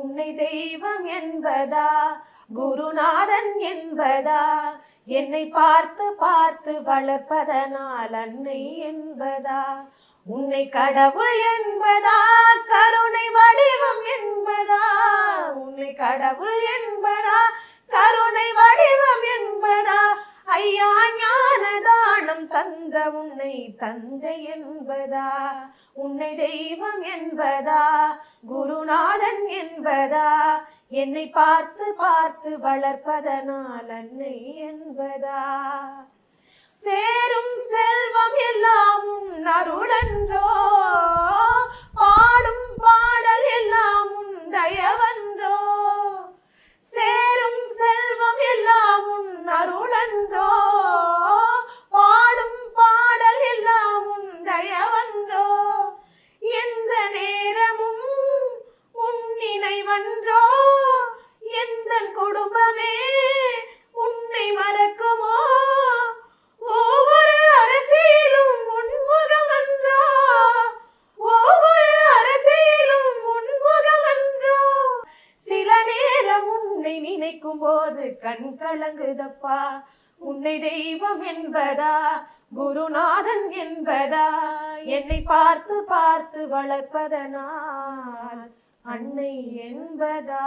உன்னை தெய்வம் என்பதா, குருநாதன் என்பதா, என்னை பார்த்து பார்த்து வளர்ப்பதனால் அன்னை என்பதா, உன்னை கடவுள் என்பதா, கருணை வடிவம் என்பதா, உன்னை கடவுள் என்பதா, கருணை வடிவம் என்பதா, ஐயா ஞான தானம் தந்த உன்னை தந்தை என்பதா, உன்னை தெய்வம் என்பதா, குருநாதன் என்பதா, என்னை பார்த்து பார்த்து வளர்ப்பதனால் அன்னை என்பதா, சேரும் செல்வம் எல்லாம் உன் அருளன்றோ, பாடும் பாடல் எல்லாம் உன் தயவன்றோ, சேரும் செல்வம் எல்லாம் உன் அருளன்றோ, பாடும் பாடல் எல்லாம் உன் தயவன்றோ, எந்த நேரமும் உன் நினைவன்றோ, எந்த குடும்பமே உன்னை மறக்குமோ, ஒவ்வொரு அரசியலும் உன்முகமன்றோ, ஒவ்வொரு அரசியலும் உன்முகமன்றோ, சில நேரம் உன்னை நினைக்கும் போது கண் கலங்குதப்பா, உன்னை தெய்வம் என்பதா, குருநாதன் என்பதா, என்னை பார்த்து பார்த்து வளர்ப்பதனால் அன்னை என்பதா.